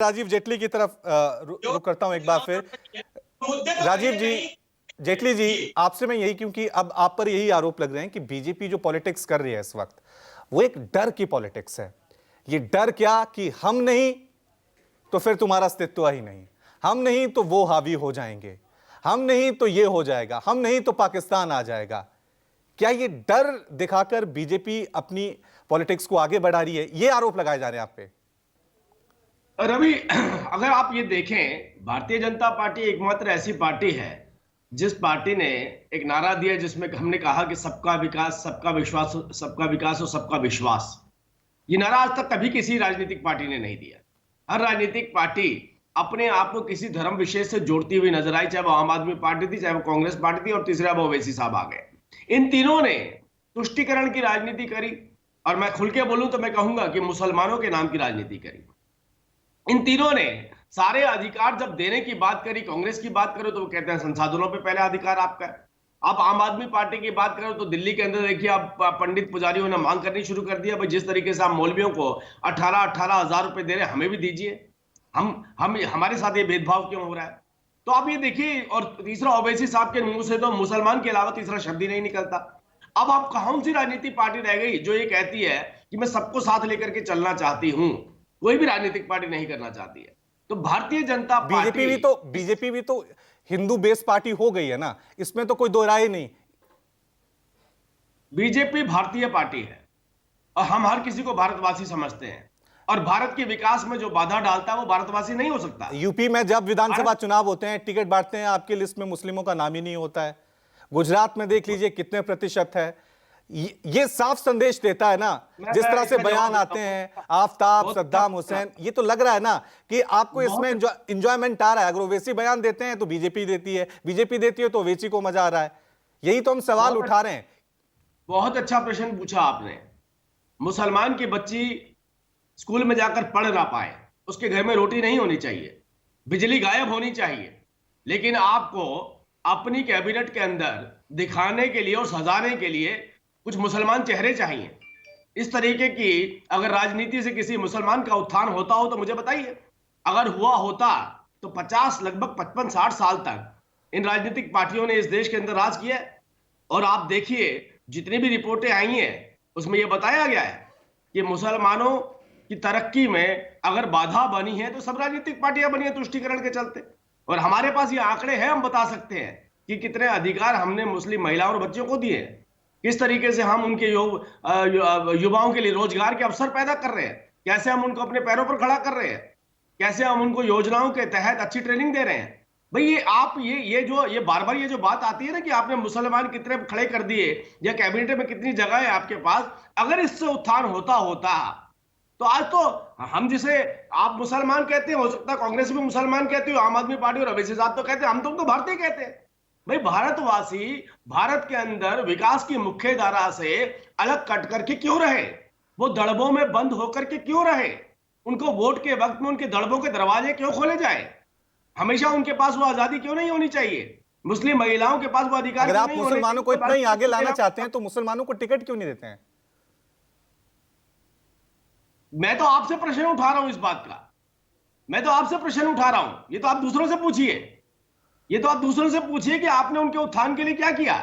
राजीव जेटली की तरफ रुक करता हूं एक बार फिर। राजीव जी, जेटली जी, आपसे मैं यही, क्योंकि अब आप पर यही आरोप लग रहे हैं कि बीजेपी जो पॉलिटिक्स कर रही है इस वक्त, वो एक डर की पॉलिटिक्स है। ये डर क्या कि हम नहीं तो फिर तुम्हारा अस्तित्व ही नहीं, हम नहीं तो वो हावी हो जाएंगे, हम नहीं तो ये हो जाएगा, हम नहीं तो पाकिस्तान आ जाएगा। क्या ये डर दिखाकर बीजेपी अपनी पॉलिटिक्स को आगे बढ़ा रही है? ये आरोप लगाए जा रहे हैं आप पे। रवि, अगर आप ये देखें, भारतीय जनता पार्टी एकमात्र ऐसी पार्टी है जिस पार्टी ने एक नारा दिया जिसमें हमने कहा कि सबका विकास, सबका विश्वास, सबका विकास और सबका विश्वास। ये नारा आज तक कभी किसी राजनीतिक पार्टी ने नहीं दिया। हर राजनीतिक पार्टी अपने आप को किसी धर्म विशेष से जोड़ती हुई नजर आई, चाहे वो आम आदमी पार्टी थी, चाहे वो कांग्रेस पार्टी थी, और तीसरा वो ओवैसी साहब आ गए। इन तीनों ने तुष्टीकरण की राजनीति करी, और मैं खुल के बोलूं तो मैं कहूंगा कि मुसलमानों के नाम की राजनीति करी। इन तीनों ने सारे अधिकार जब देने की बात करी, कांग्रेस की बात करो तो वो कहते हैं संसाधनों पे पहले अधिकार आपका है। आप आम आदमी पार्टी की बात करो तो दिल्ली के अंदर देखिए, आप पंडित पुजारियों ने मांग करनी शुरू कर दिया, भाई जिस तरीके से आप मौलवियों को 18-18 हजार रुपए दे रहे हैं, हमें भी दीजिए। हम हमारे साथ ये भेदभाव क्यों हो रहा है? तो आप ये देखिए। और तीसरा, ओवैसी साहब के मुंह से तो मुसलमान के अलावा तीसरा शब्द ही नहीं निकलता। अब आप कौन सी राजनीतिक पार्टी रह गई जो ये कहती है कि मैं सबको साथ लेकर के चलना चाहती हूं? कोई भी राजनीतिक पार्टी नहीं करना चाहती है। तो भारतीय जनता पार्टी, बीजेपी भी तो हिंदू बेस पार्टी हो गई है ना, इसमें तो कोई दो राय नहीं। बीजेपी भारतीय पार्टी है और हम हर किसी को भारतवासी समझते हैं, और भारत के विकास में जो बाधा डालता है वो भारतवासी नहीं हो सकता। यूपी में जब विधानसभा चुनाव होते हैं, टिकट बांटते हैं, आपकी लिस्ट में मुस्लिमों का नाम ही नहीं होता है। गुजरात में देख लीजिए कितने प्रतिशत है। ये साफ संदेश देता है ना, जिस तरह से बयान आते हैं, आफताब, सद्दाम हुसैन, ये तो लग रहा है ना कि आपको इसमें एंजॉयमेंट आ रहा है। अगर ओवैसी बयान देते हैं तो बीजेपी देती है, बीजेपी देती है तो ओवैसी को मजा आ रहा है। यही तो हम सवाल उठा रहे हैं। बहुत अच्छा प्रश्न पूछा आपने। मुसलमान की बच्ची स्कूल में जाकर पढ़ ना पाए, उसके घर में रोटी नहीं होनी चाहिए, बिजली गायब होनी चाहिए, लेकिन आपको अपनी कैबिनेट के अंदर दिखाने के लिए और सजाने के लिए कुछ मुसलमान चेहरे चाहिए। इस तरीके की अगर राजनीति से किसी मुसलमान का उत्थान होता हो तो मुझे बताइए। अगर हुआ होता तो 50, लगभग 55-60 साल तक इन राजनीतिक पार्टियों ने इस देश के अंदर राज किया है। और आप देखिए, जितनी भी रिपोर्टें आई हैं उसमें यह बताया गया है कि मुसलमानों की तरक्की में अगर बाधा बनी है तो सब राजनीतिक पार्टियां बनी है तुष्टीकरण के चलते। और हमारे पास ये आंकड़े हैं, हम बता सकते हैं कि कितने अधिकार हमने मुस्लिम महिलाओं और बच्चों को दिए हैं, किस तरीके से हम उनके युवाओं के लिए रोजगार के अवसर पैदा कर रहे हैं, कैसे हम उनको अपने पैरों पर खड़ा कर रहे हैं, कैसे हम उनको योजनाओं के तहत अच्छी ट्रेनिंग दे रहे हैं। भाई ये बार बार ये जो बात आती है ना कि आपने मुसलमान कितने खड़े कर दिए या कैबिनेट में कितनी जगह है आपके पास, अगर इससे उत्थान होता तो आज तो हम, जिसे आप मुसलमान कहते हैं, हो सकता है कांग्रेस भी मुसलमान कहते हो, आम आदमी पार्टी और ओवैसी साहब तो कहते हैं, हम तो उनको भारतीय कहते हैं। भाई भारतवासी भारत के अंदर विकास की मुख्य धारा से अलग कट करके क्यों रहे? वो दड़बों में बंद होकर के क्यों रहे? उनको वोट के वक्त में उनके दड़बों के दरवाजे क्यों खोले जाए? हमेशा उनके पास वो आजादी क्यों नहीं होनी चाहिए? मुस्लिम महिलाओं के पास वो अधिकार? अगर आप मुसलमानों को इतना ही आगे लाना चाहते हैं तो मुसलमानों को टिकट क्यों नहीं देते हैं? मैं तो आपसे प्रश्न उठा रहा हूं इस बात का। मैं तो आपसे प्रश्न उठा रहा हूं। ये तो आप दूसरों से पूछिए, कि आपने उनके उत्थान के लिए क्या किया।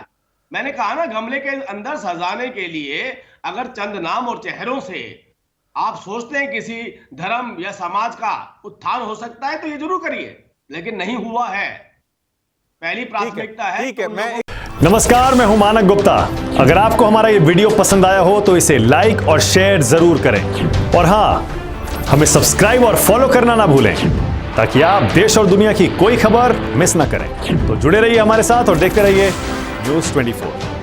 मैंने कहा ना, गमले के अंदर सजाने के लिए अगर चंद नाम और चेहरों से आप सोचते हैं किसी धर्म या समाज का उत्थान हो सकता है तो ये जरूर करिए, लेकिन नहीं हुआ है। पहली प्राथमिकता है। नमस्कार, मैं हूं मानक गुप्ता। अगर आपको हमारा ये वीडियो पसंद आया हो तो इसे लाइक और शेयर जरूर करें, और हां, हमें सब्सक्राइब और फॉलो करना ना भूलें ताकि आप देश और दुनिया की कोई खबर मिस ना करें। तो जुड़े रहिए हमारे साथ और देखते रहिए न्यूज़ 24।